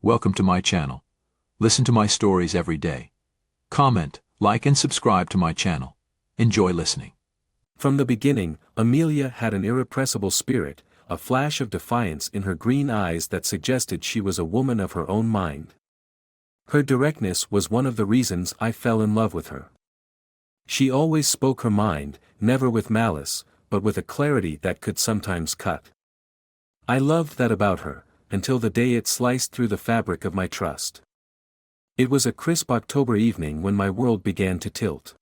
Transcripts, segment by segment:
Welcome to my channel. Listen to my stories every day. Comment, like and subscribe to my channel. Enjoy listening. From the beginning, Amelia had an irrepressible spirit, a flash of defiance in her green eyes that suggested she was a woman of her own mind. Her directness was one of the reasons I fell in love with her. She always spoke her mind, never with malice, but with a clarity that could sometimes cut. I loved that about her, until the day it sliced through the fabric of my trust. It was a crisp October evening when my world began to tilt.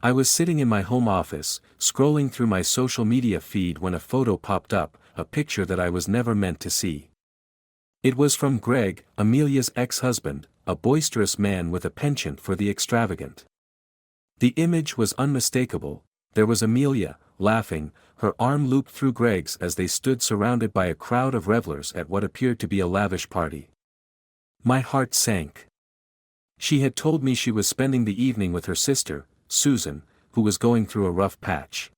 I was sitting in my home office, scrolling through my social media feed when a photo popped up, a picture that I was never meant to see. It was from Greg, Amelia's ex-husband, a boisterous man with a penchant for the extravagant. The image was unmistakable. There was Amelia, laughing, her arm looped through Greg's as they stood surrounded by a crowd of revelers at what appeared to be a lavish party. My heart sank. She had told me she was spending the evening with her sister, Susan, who was going through a rough patch.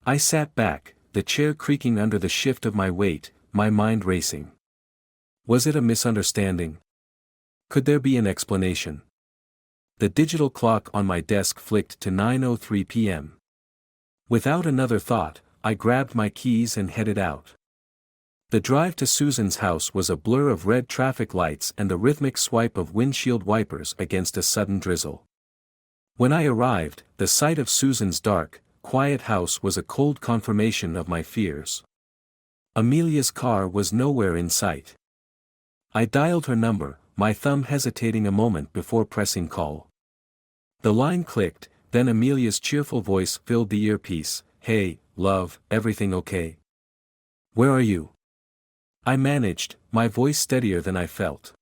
I sat back, the chair creaking under the shift of my weight, my mind racing. Was it a misunderstanding? Could there be an explanation? The digital clock on my desk flicked to 9:03 p.m. Without another thought, I grabbed my keys and headed out. The drive to Susan's house was a blur of red traffic lights and the rhythmic swipe of windshield wipers against a sudden drizzle. When I arrived, the sight of Susan's dark, quiet house was a cold confirmation of my fears. Amelia's car was nowhere in sight. I dialed her number, my thumb hesitating a moment before pressing call. The line clicked, then Amelia's cheerful voice filled the earpiece. "Hey, love, everything okay? Where are you?" I managed, my voice steadier than I felt.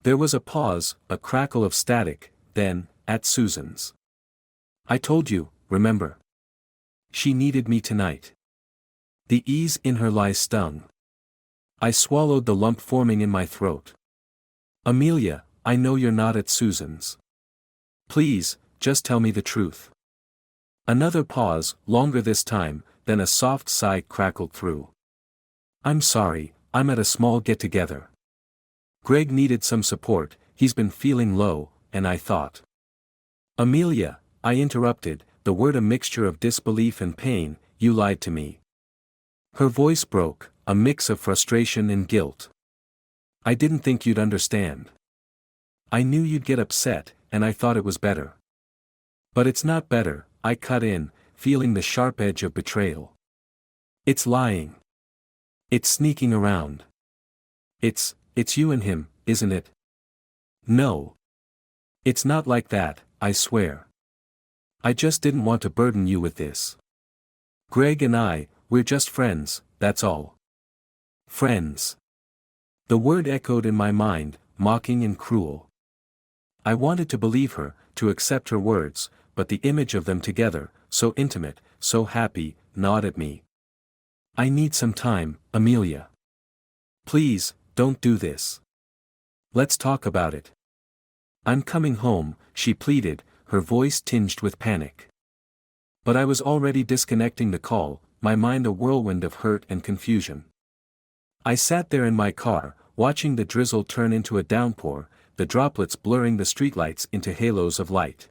There was a pause, a crackle of static, then, "At Susan's. I told you, remember? She needed me tonight." The ease in her lie stung. I swallowed the lump forming in my throat. "Amelia, I know you're not at Susan's. Please, just tell me the truth." Another pause, longer this time, then a soft sigh crackled through. "I'm sorry, I'm at a small get-together. Greg needed some support, he's been feeling low, and I thought." "Amelia," I interrupted, the word a mixture of disbelief and pain, "you lied to me." Her voice broke, a mix of frustration and guilt. "I didn't think you'd understand. I knew you'd get upset, and I thought it was better." "But it's not better," I cut in, feeling the sharp edge of betrayal. "It's lying. It's sneaking around. It's you and him, isn't it?" "No. It's not like that, I swear. I just didn't want to burden you with this. Greg and we're just friends, that's all." Friends. The word echoed in my mind, mocking and cruel. I wanted to believe her, to accept her words, but the image of them together, so intimate, so happy, gnawed at me. "I need some time, Amelia. Please, don't do this. Let's talk about it." "I'm coming home," she pleaded, her voice tinged with panic. But I was already disconnecting the call, my mind a whirlwind of hurt and confusion. I sat there in my car, watching the drizzle turn into a downpour, the droplets blurring the streetlights into halos of light.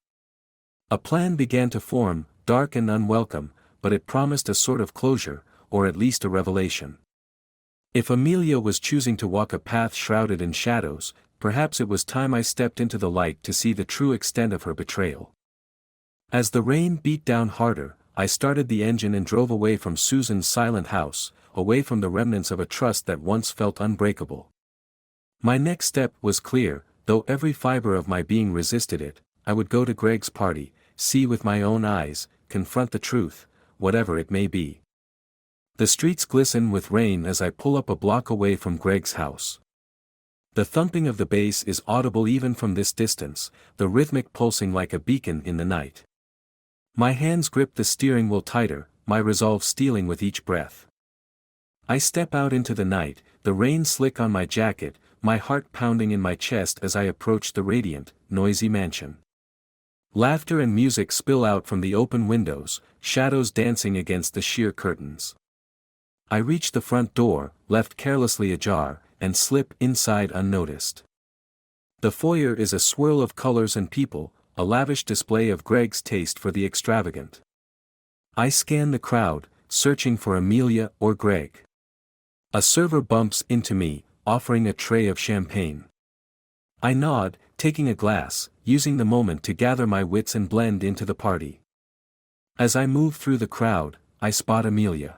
A plan began to form, dark and unwelcome, but it promised a sort of closure, or at least a revelation. If Amelia was choosing to walk a path shrouded in shadows, perhaps it was time I stepped into the light to see the true extent of her betrayal. As the rain beat down harder, I started the engine and drove away from Susan's silent house, away from the remnants of a trust that once felt unbreakable. My next step was clear, though every fiber of my being resisted it. I would go to Greg's party, see with my own eyes, confront the truth, whatever it may be. The streets glisten with rain as I pull up a block away from Greg's house. The thumping of the bass is audible even from this distance, the rhythmic pulsing like a beacon in the night. My hands grip the steering wheel tighter, my resolve stealing with each breath. I step out into the night, the rain slick on my jacket, my heart pounding in my chest as I approach the radiant, noisy mansion. Laughter and music spill out from the open windows, shadows dancing against the sheer curtains. I reach the front door, left carelessly ajar, and slip inside unnoticed. The foyer is a swirl of colors and people, a lavish display of Greg's taste for the extravagant. I scan the crowd, searching for Amelia or Greg. A server bumps into me, offering a tray of champagne. I nod, taking a glass, using the moment to gather my wits and blend into the party. As I move through the crowd, I spot Amelia.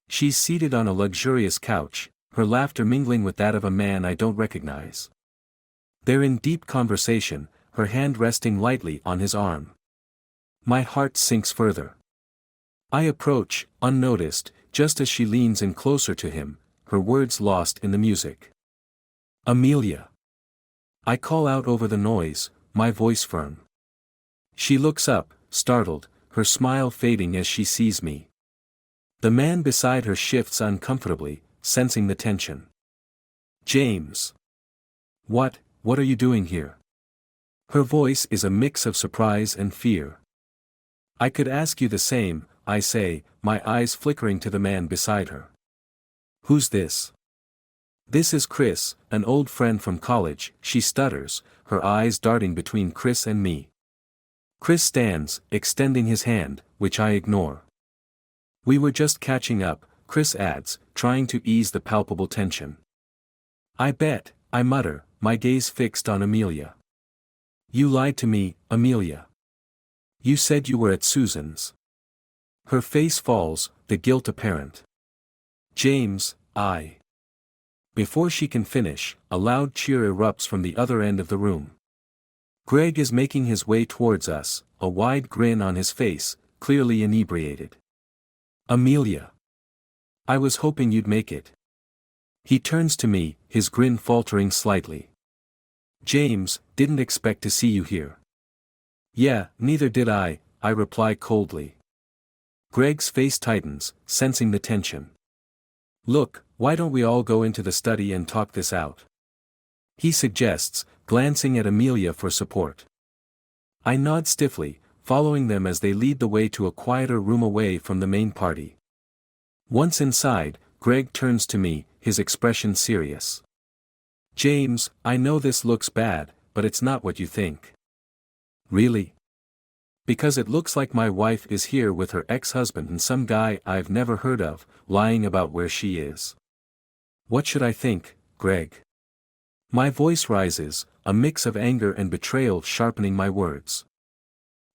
She's seated on a luxurious couch, her laughter mingling with that of a man I don't recognize. They're in deep conversation, her hand resting lightly on his arm. My heart sinks further. I approach, unnoticed, just as she leans in closer to him, her words lost in the music. Amelia. I call out over the noise, my voice firm. She looks up, startled, her smile fading as she sees me. The man beside her shifts uncomfortably, sensing the tension. James. What are you doing here? Her voice is a mix of surprise and fear. I could ask you the same, I say, my eyes flickering to the man beside her. Who's this? This is Chris, an old friend from college, she stutters, her eyes darting between Chris and me. Chris stands, extending his hand, which I ignore. We were just catching up, Chris adds, trying to ease the palpable tension. I bet, I mutter, my gaze fixed on Amelia. You lied to me, Amelia. You said you were at Susan's. Her face falls, the guilt apparent. James, I. Before she can finish, a loud cheer erupts from the other end of the room. Greg is making his way towards us, a wide grin on his face, clearly inebriated. Amelia. I was hoping you'd make it. He turns to me, his grin faltering slightly. James, didn't expect to see you here. Yeah, neither did I reply coldly. Greg's face tightens, sensing the tension. Look, why don't we all go into the study and talk this out? He suggests, glancing at Amelia for support. I nod stiffly, following them as they lead the way to a quieter room away from the main party. Once inside, Greg turns to me, his expression serious. James, I know this looks bad, but it's not what you think. Really? Because it looks like my wife is here with her ex-husband and some guy I've never heard of, lying about where she is. What should I think, Greg? My voice rises, a mix of anger and betrayal sharpening my words.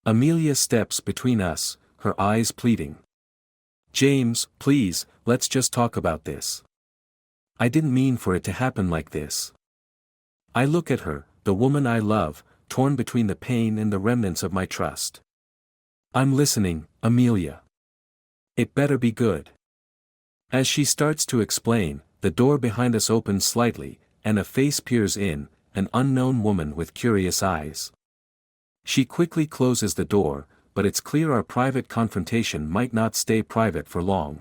Amelia steps between us, her eyes pleading. James, please, let's just talk about this. I didn't mean for it to happen like this. I look at her, the woman I love, torn between the pain and the remnants of my trust. I'm listening, Amelia. It better be good. As she starts to explain, the door behind us opens slightly, and a face peers in, an unknown woman with curious eyes. She quickly closes the door, but it's clear our private confrontation might not stay private for long.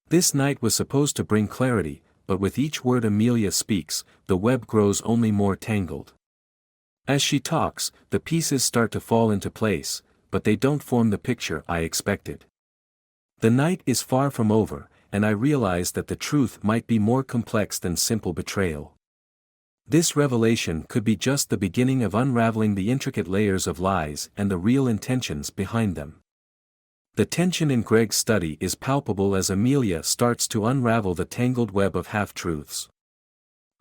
This night was supposed to bring clarity, but with each word Amelia speaks, the web grows only more tangled. As she talks, the pieces start to fall into place, but they don't form the picture I expected. The night is far from over, and I realize that the truth might be more complex than simple betrayal. This revelation could be just the beginning of unraveling the intricate layers of lies and the real intentions behind them. The tension in Greg's study is palpable as Amelia starts to unravel the tangled web of half-truths.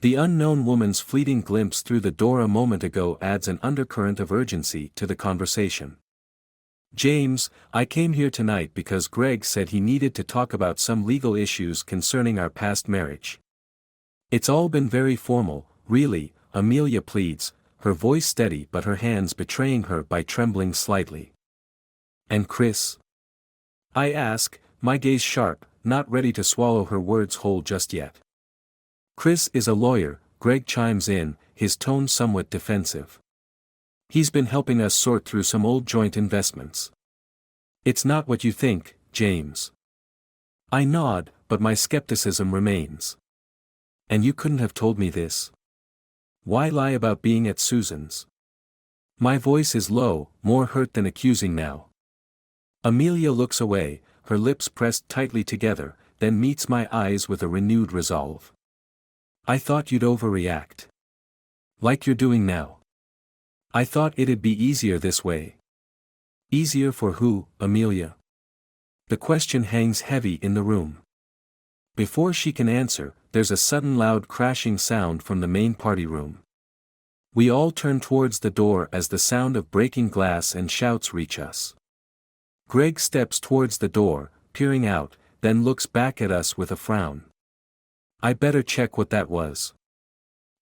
The unknown woman's fleeting glimpse through the door a moment ago adds an undercurrent of urgency to the conversation. James, I came here tonight because Greg said he needed to talk about some legal issues concerning our past marriage. It's all been very formal, really, Amelia pleads, her voice steady but her hands betraying her by trembling slightly. And Chris? I ask, my gaze sharp, not ready to swallow her words whole just yet. Chris is a lawyer, Greg chimes in, his tone somewhat defensive. He's been helping us sort through some old joint investments. It's not what you think, James. I nod, but my skepticism remains. And you couldn't have told me this? Why lie about being at Susan's? My voice is low, more hurt than accusing now. Amelia looks away, her lips pressed tightly together, then meets my eyes with a renewed resolve. I thought you'd overreact. Like you're doing now. I thought it'd be easier this way. Easier for who, Amelia? The question hangs heavy in the room. Before she can answer, there's a sudden loud crashing sound from the main party room. We all turn towards the door as the sound of breaking glass and shouts reach us. Greg steps towards the door, peering out, then looks back at us with a frown. I better check what that was.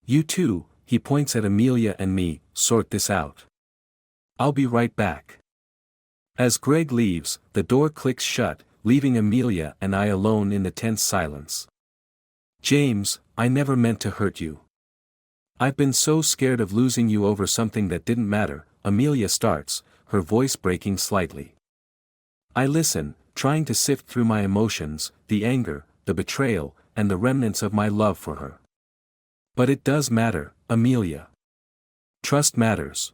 You two, he points at Amelia and me, sort this out. I'll be right back. As Greg leaves, the door clicks shut, leaving Amelia and I alone in the tense silence. James, I never meant to hurt you. I've been so scared of losing you over something that didn't matter, Amelia starts, her voice breaking slightly. I listen, trying to sift through my emotions, the anger, the betrayal, and the remnants of my love for her. But it does matter, Amelia. Trust matters.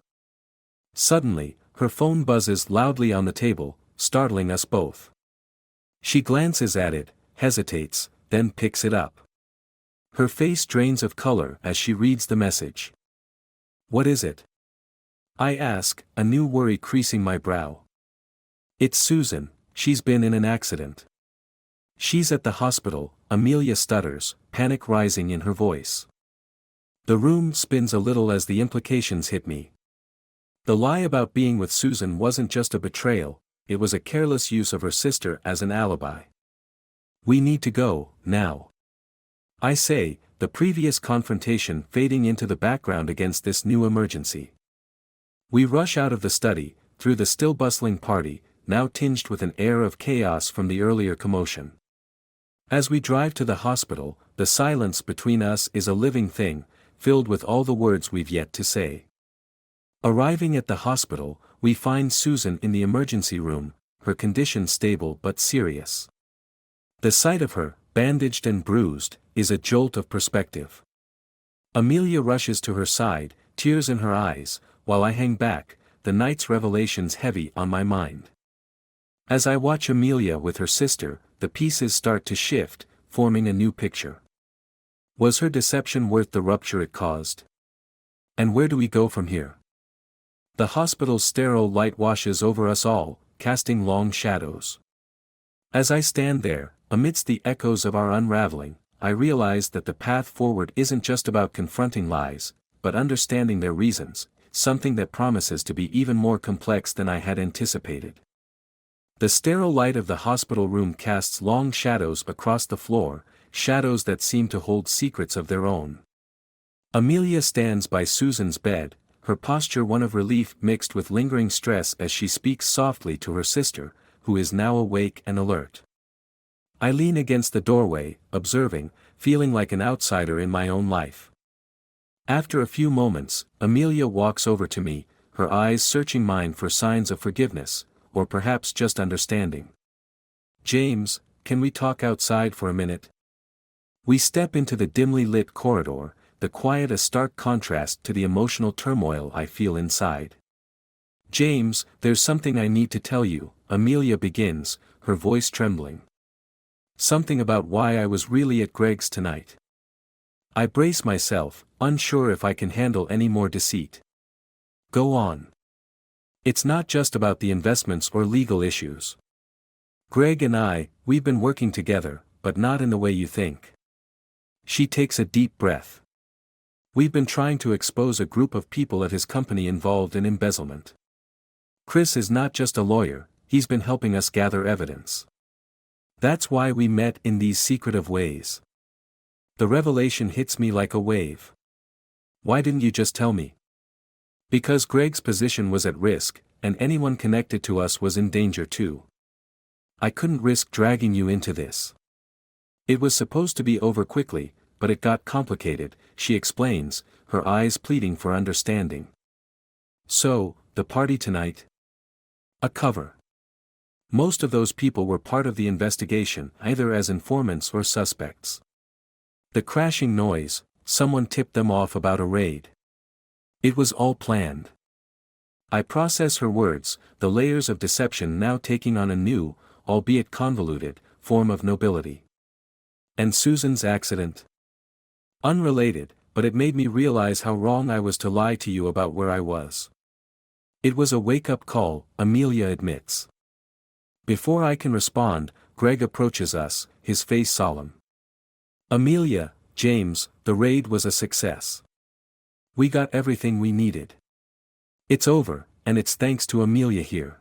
Suddenly, her phone buzzes loudly on the table, startling us both. She glances at it, hesitates, then picks it up. Her face drains of color as she reads the message. What is it? I ask, a new worry creasing my brow. It's Susan, she's been in an accident. She's at the hospital, Amelia stutters, panic rising in her voice. The room spins a little as the implications hit me. The lie about being with Susan wasn't just a betrayal, it was a careless use of her sister as an alibi. We need to go, now. I say, the previous confrontation fading into the background against this new emergency. We rush out of the study, through the still bustling party, now tinged with an air of chaos from the earlier commotion. As we drive to the hospital, the silence between us is a living thing, filled with all the words we've yet to say. Arriving at the hospital, we find Susan in the emergency room, her condition stable but serious. The sight of her, bandaged and bruised, is a jolt of perspective. Amelia rushes to her side, tears in her eyes, while I hang back, the night's revelations heavy on my mind. As I watch Amelia with her sister, the pieces start to shift, forming a new picture. Was her deception worth the rupture it caused? And where do we go from here? The hospital's sterile light washes over us all, casting long shadows. As I stand there, amidst the echoes of our unraveling, I realize that the path forward isn't just about confronting lies, but understanding their reasons, something that promises to be even more complex than I had anticipated. The sterile light of the hospital room casts long shadows across the floor, shadows that seem to hold secrets of their own. Amelia stands by Susan's bed, her posture one of relief mixed with lingering stress as she speaks softly to her sister, who is now awake and alert. I lean against the doorway, observing, feeling like an outsider in my own life. After a few moments, Amelia walks over to me, her eyes searching mine for signs of forgiveness, or perhaps just understanding. James, can we talk outside for a minute? We step into the dimly lit corridor, the quiet a stark contrast to the emotional turmoil I feel inside. James, there's something I need to tell you, Amelia begins, her voice trembling. Something about why I was really at Greg's tonight. I brace myself, unsure if I can handle any more deceit. Go on. It's not just about the investments or legal issues. Greg and we've been working together, but not in the way you think. She takes a deep breath. We've been trying to expose a group of people at his company involved in embezzlement. Chris is not just a lawyer, he's been helping us gather evidence. That's why we met in these secretive ways. The revelation hits me like a wave. Why didn't you just tell me? Because Greg's position was at risk, and anyone connected to us was in danger too. I couldn't risk dragging you into this. It was supposed to be over quickly, but it got complicated, she explains, her eyes pleading for understanding. So, the party tonight? A cover. Most of those people were part of the investigation, either as informants or suspects. The crashing noise, someone tipped them off about a raid. It was all planned. I process her words, the layers of deception now taking on a new, albeit convoluted, form of nobility. And Susan's accident? Unrelated, but it made me realize how wrong I was to lie to you about where I was. It was a wake-up call, Amelia admits. Before I can respond, Greg approaches us, his face solemn. Amelia, James, the raid was a success. We got everything we needed. It's over, and it's thanks to Amelia here.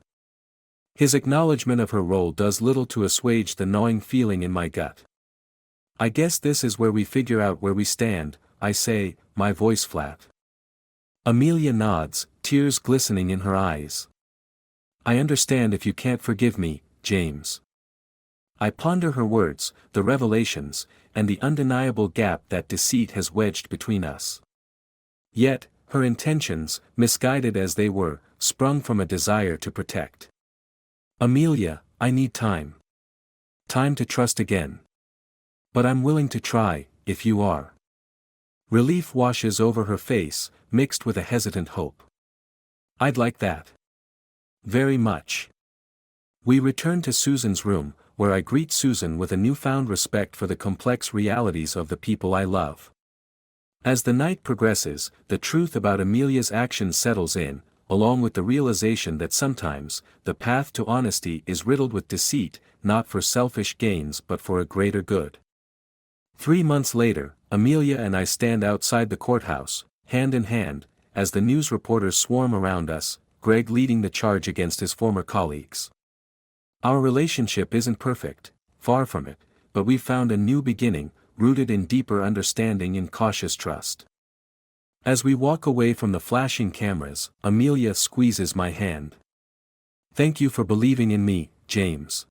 His acknowledgement of her role does little to assuage the gnawing feeling in my gut. I guess this is where we figure out where we stand, I say, my voice flat. Amelia nods, tears glistening in her eyes. I understand if you can't forgive me, James. I ponder her words, the revelations, and the undeniable gap that deceit has wedged between us. Yet, her intentions, misguided as they were, sprung from a desire to protect. Amelia, I need time. Time to trust again. But I'm willing to try, if you are. Relief washes over her face, mixed with a hesitant hope. I'd like that. Very much. We return to Susan's room, where I greet Susan with a newfound respect for the complex realities of the people I love. As the night progresses, the truth about Amelia's actions settles in, along with the realization that sometimes, the path to honesty is riddled with deceit, not for selfish gains but for a greater good. 3 months later, Amelia and I stand outside the courthouse, hand in hand, as the news reporters swarm around us, Greg leading the charge against his former colleagues. Our relationship isn't perfect, far from it, but we've found a new beginning, rooted in deeper understanding and cautious trust. As we walk away from the flashing cameras, Amelia squeezes my hand. Thank you for believing in me, James.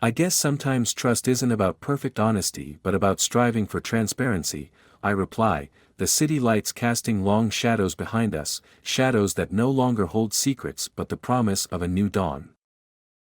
I guess sometimes trust isn't about perfect honesty but about striving for transparency, I reply, the city lights casting long shadows behind us, shadows that no longer hold secrets but the promise of a new dawn.